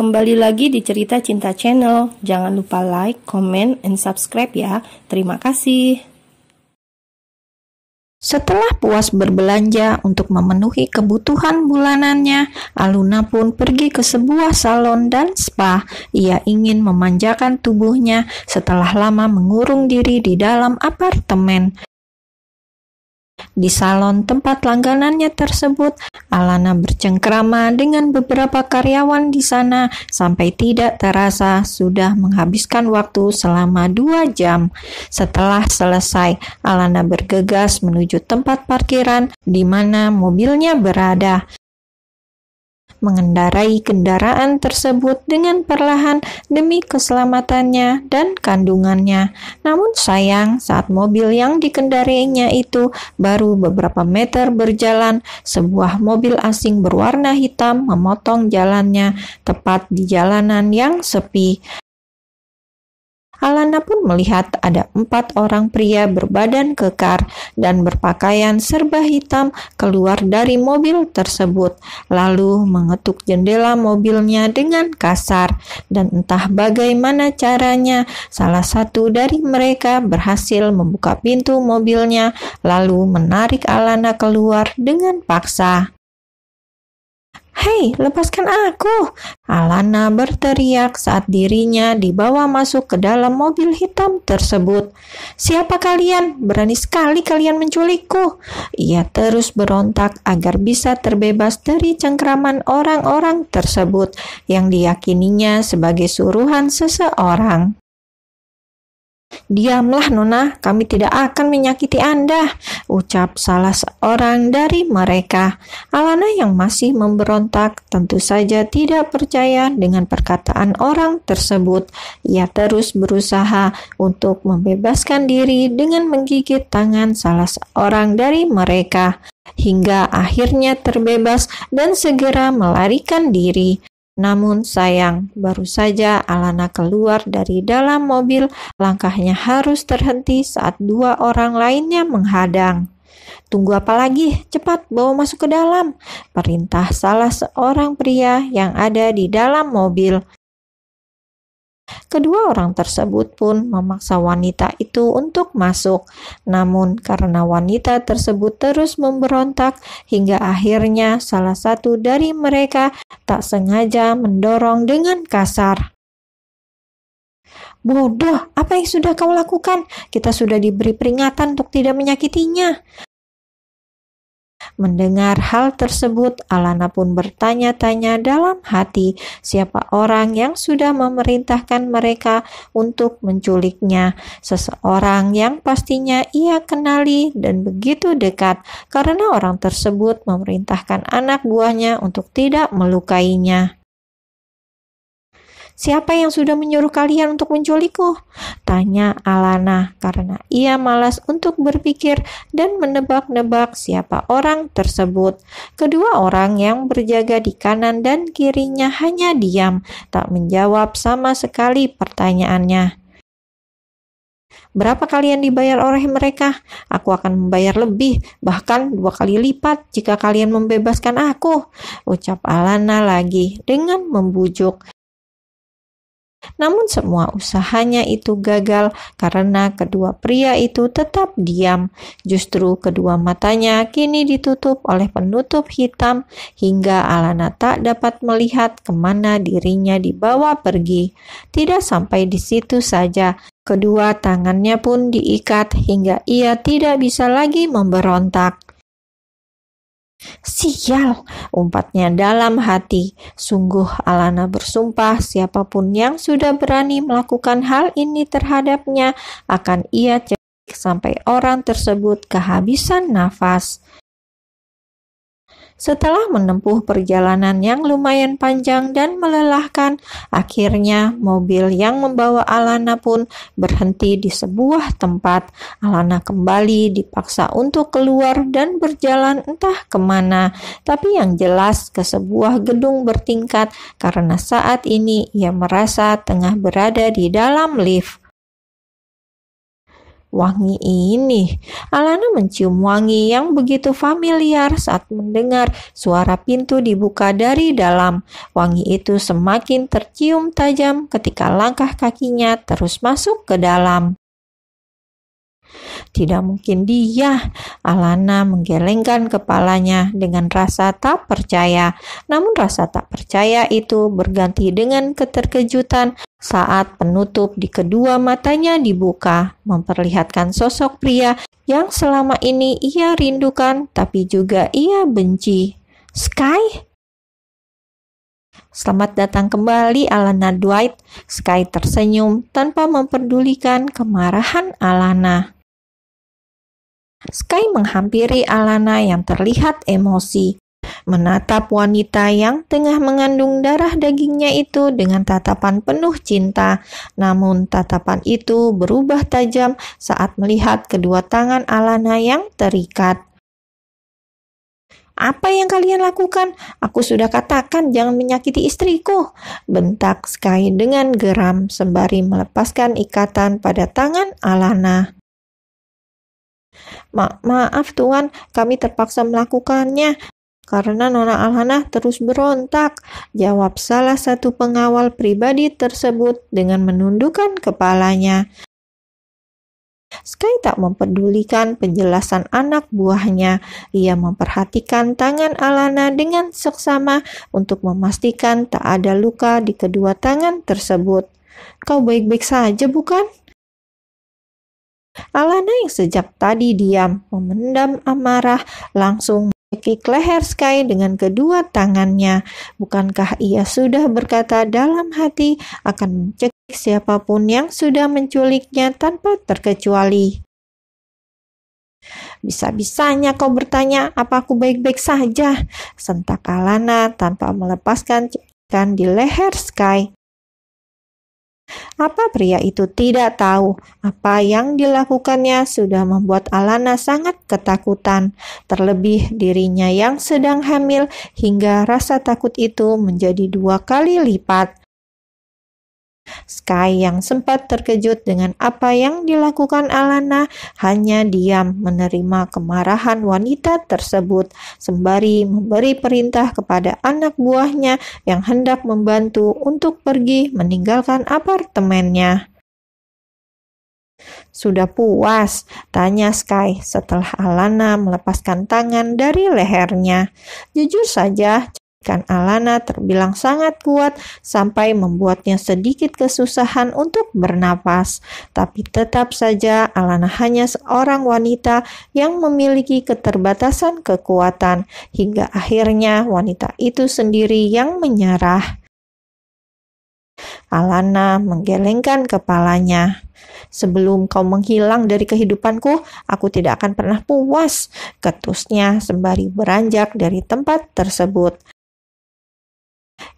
Kembali lagi di Cerita Cinta Channel. Jangan lupa like, comment, and subscribe ya. Terima kasih. Setelah puas berbelanja untuk memenuhi kebutuhan bulanannya, Aluna pun pergi ke sebuah salon dan spa. Ia ingin memanjakan tubuhnya setelah lama mengurung diri di dalam apartemen. Di salon tempat langganannya tersebut, Alana bercengkrama dengan beberapa karyawan di sana sampai tidak terasa sudah menghabiskan waktu selama 2 jam. Setelah selesai, Alana bergegas menuju tempat parkiran di mana mobilnya berada. Mengendarai kendaraan tersebut dengan perlahan demi keselamatannya dan kandungannya. Namun sayang, saat mobil yang dikendarainya itu baru beberapa meter berjalan, sebuah mobil asing berwarna hitam memotong jalannya tepat di jalanan yang sepi. Alana pun melihat ada 4 orang pria berbadan kekar dan berpakaian serba hitam keluar dari mobil tersebut, lalu mengetuk jendela mobilnya dengan kasar. Dan entah bagaimana caranya, salah satu dari mereka berhasil membuka pintu mobilnya, lalu menarik Alana keluar dengan paksa. "Hei, lepaskan aku!" Alana berteriak saat dirinya dibawa masuk ke dalam mobil hitam tersebut. "Siapa kalian? Berani sekali kalian menculikku!" Ia terus berontak agar bisa terbebas dari cengkraman orang-orang tersebut yang diyakininya sebagai suruhan seseorang. "Diamlah Nona, kami tidak akan menyakiti Anda," ucap salah seorang dari mereka. Alana yang masih memberontak tentu saja tidak percaya dengan perkataan orang tersebut. Ia terus berusaha untuk membebaskan diri dengan menggigit tangan salah seorang dari mereka, hingga akhirnya terbebas dan segera melarikan diri. Namun sayang, baru saja Alana keluar dari dalam mobil, langkahnya harus terhenti saat 2 orang lainnya menghadang. "Tunggu apa lagi? Cepat bawa masuk ke dalam," perintah salah seorang pria yang ada di dalam mobil. Kedua orang tersebut pun memaksa wanita itu untuk masuk. Namun karena wanita tersebut terus memberontak, hingga akhirnya salah satu dari mereka tak sengaja mendorong dengan kasar. "Bodoh, apa yang sudah kau lakukan? Kita sudah diberi peringatan untuk tidak menyakitinya." Mendengar hal tersebut, Alana pun bertanya-tanya dalam hati siapa orang yang sudah memerintahkan mereka untuk menculiknya. Seseorang yang pastinya ia kenali dan begitu dekat, karena orang tersebut memerintahkan anak buahnya untuk tidak melukainya. "Siapa yang sudah menyuruh kalian untuk menculikku?" tanya Alana, karena ia malas untuk berpikir dan menebak-nebak siapa orang tersebut. Kedua orang yang berjaga di kanan dan kirinya hanya diam, tak menjawab sama sekali pertanyaannya. "Berapa kalian dibayar oleh mereka? Aku akan membayar lebih, bahkan 2 kali lipat jika kalian membebaskan aku," ucap Alana lagi dengan membujuk. Namun semua usahanya itu gagal karena kedua pria itu tetap diam. Justru kedua matanya kini ditutup oleh penutup hitam hingga Alana tak dapat melihat kemana dirinya dibawa pergi. Tidak sampai di situ saja, kedua tangannya pun diikat hingga ia tidak bisa lagi memberontak. "Sial," umpatnya dalam hati. Sungguh Alana bersumpah siapapun yang sudah berani melakukan hal ini terhadapnya akan ia cekik sampai orang tersebut kehabisan nafas. Setelah menempuh perjalanan yang lumayan panjang dan melelahkan, akhirnya mobil yang membawa Alana pun berhenti di sebuah tempat. Alana kembali dipaksa untuk keluar dan berjalan entah kemana, tapi yang jelas ke sebuah gedung bertingkat karena saat ini ia merasa tengah berada di dalam lift. Wangi ini. Alana mencium wangi yang begitu familiar saat mendengar suara pintu dibuka dari dalam. Wangi itu semakin tercium tajam ketika langkah kakinya terus masuk ke dalam. Tidak mungkin dia. Alana menggelengkan kepalanya dengan rasa tak percaya. Namun rasa tak percaya itu berganti dengan keterkejutan saat penutup di kedua matanya dibuka, memperlihatkan sosok pria yang selama ini ia rindukan tapi juga ia benci. Sky? Selamat datang kembali, Alana Dwight. Sky tersenyum tanpa memperdulikan kemarahan Alana. Sky menghampiri Alana yang terlihat emosi, menatap wanita yang tengah mengandung darah dagingnya itu dengan tatapan penuh cinta. Namun tatapan itu berubah tajam saat melihat kedua tangan Alana yang terikat. "Apa yang kalian lakukan? Aku sudah katakan jangan menyakiti istriku," bentak Sky dengan geram sembari melepaskan ikatan pada tangan Alana. Maaf Tuan, kami terpaksa melakukannya karena Nona Alana terus berontak, jawab salah satu pengawal pribadi tersebut dengan menundukkan kepalanya. Sky tak mempedulikan penjelasan anak buahnya. Ia memperhatikan tangan Alana dengan seksama untuk memastikan tak ada luka di kedua tangan tersebut. "Kau baik-baik saja, bukan?" Alana yang sejak tadi diam, memendam amarah, langsung mengikik leher Sky dengan kedua tangannya. Bukankah ia sudah berkata dalam hati akan mencekik siapapun yang sudah menculiknya tanpa terkecuali? "Bisa-bisanya kau bertanya apa aku baik-baik saja," sentak Alana tanpa melepaskan cekikan di leher Sky. Apa pria itu tidak tahu? Apa yang dilakukannya sudah membuat Alana sangat ketakutan, terlebih dirinya yang sedang hamil hingga rasa takut itu menjadi 2 kali lipat. Sky yang sempat terkejut dengan apa yang dilakukan Alana hanya diam menerima kemarahan wanita tersebut sembari memberi perintah kepada anak buahnya yang hendak membantu untuk pergi meninggalkan apartemennya. "Sudah puas?" tanya Sky setelah Alana melepaskan tangan dari lehernya. Jujur saja, kan Alana terbilang sangat kuat sampai membuatnya sedikit kesusahan untuk bernapas. Tapi tetap saja Alana hanya seorang wanita yang memiliki keterbatasan kekuatan, hingga akhirnya wanita itu sendiri yang menyerah. Alana menggelengkan kepalanya. "Sebelum kau menghilang dari kehidupanku, aku tidak akan pernah puas," ketusnya sembari beranjak dari tempat tersebut.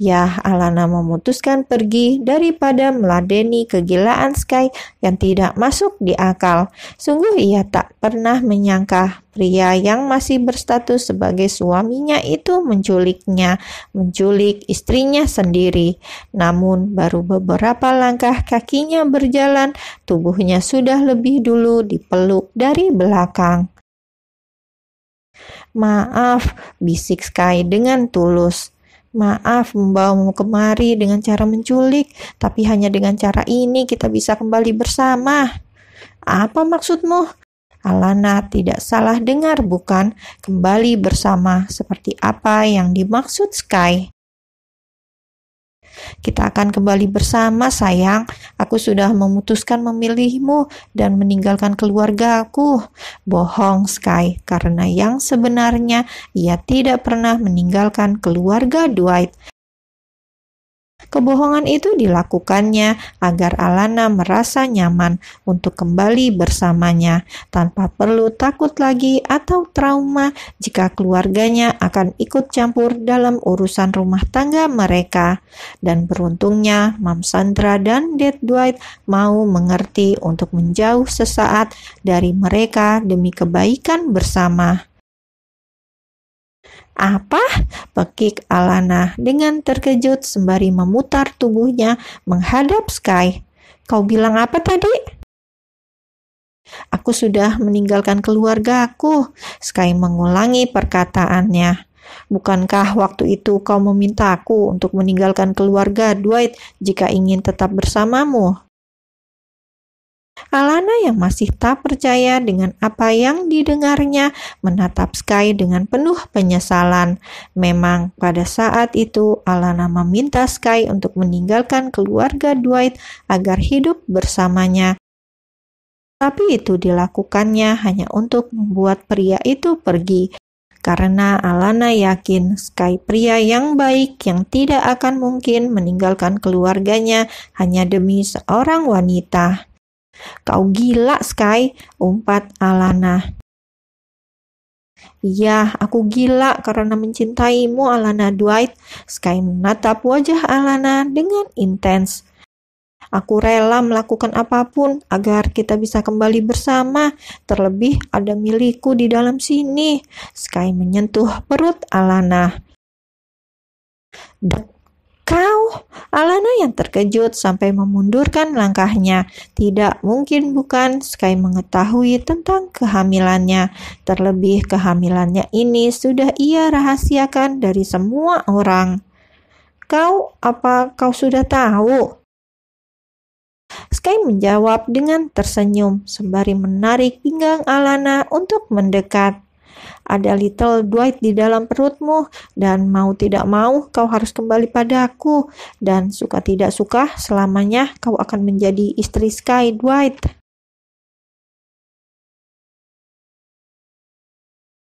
Ya, Alana memutuskan pergi daripada meladeni kegilaan Sky yang tidak masuk di akal. Sungguh ia tak pernah menyangka pria yang masih berstatus sebagai suaminya itu menculik istrinya sendiri. Namun baru beberapa langkah kakinya berjalan, tubuhnya sudah lebih dulu dipeluk dari belakang. "Maaf," bisik Sky dengan tulus. "Maaf membawamu kemari dengan cara menculik, tapi hanya dengan cara ini kita bisa kembali bersama." "Apa maksudmu?" Alana tidak salah dengar bukan? Kembali bersama seperti apa yang dimaksud Sky. "Kita akan kembali bersama sayang. Aku sudah memutuskan memilihmu dan meninggalkan keluargaku." Bohong Sky, karena yang sebenarnya ia tidak pernah meninggalkan keluarga Dwight. Kebohongan itu dilakukannya agar Alana merasa nyaman untuk kembali bersamanya tanpa perlu takut lagi atau trauma jika keluarganya akan ikut campur dalam urusan rumah tangga mereka. Dan beruntungnya Mam Sandra dan Dad Dwight mau mengerti untuk menjauh sesaat dari mereka demi kebaikan bersama. "Apa?" pekik Alana dengan terkejut sembari memutar tubuhnya menghadap Sky. "Kau bilang apa tadi?" Aku sudah meninggalkan keluargaku. Sky mengulangi perkataannya. Bukankah waktu itu kau memintaku untuk meninggalkan keluarga, Dwight, jika ingin tetap bersamamu? Alana yang masih tak percaya dengan apa yang didengarnya menatap Sky dengan penuh penyesalan. Memang pada saat itu Alana meminta Sky untuk meninggalkan keluarga Dwight agar hidup bersamanya. Tapi itu dilakukannya hanya untuk membuat pria itu pergi. Karena Alana yakin Sky pria yang baik yang tidak akan mungkin meninggalkan keluarganya hanya demi seorang wanita. Kau gila, Sky, umpat Alana. Ya, aku gila karena mencintaimu, Alana Dwight. Sky menatap wajah Alana dengan intens. Aku rela melakukan apapun agar kita bisa kembali bersama. Terlebih ada milikku di dalam sini. Sky menyentuh perut Alana. Kau, Alana yang terkejut sampai memundurkan langkahnya. Tidak mungkin bukan Sky mengetahui tentang kehamilannya. Terlebih kehamilannya ini sudah ia rahasiakan dari semua orang. Apa kau sudah tahu? Sky menjawab dengan tersenyum sembari menarik pinggang Alana untuk mendekat. Ada little Dwight di dalam perutmu, dan mau tidak mau kau harus kembali padaku, dan suka tidak suka selamanya kau akan menjadi istri Sky, Dwight.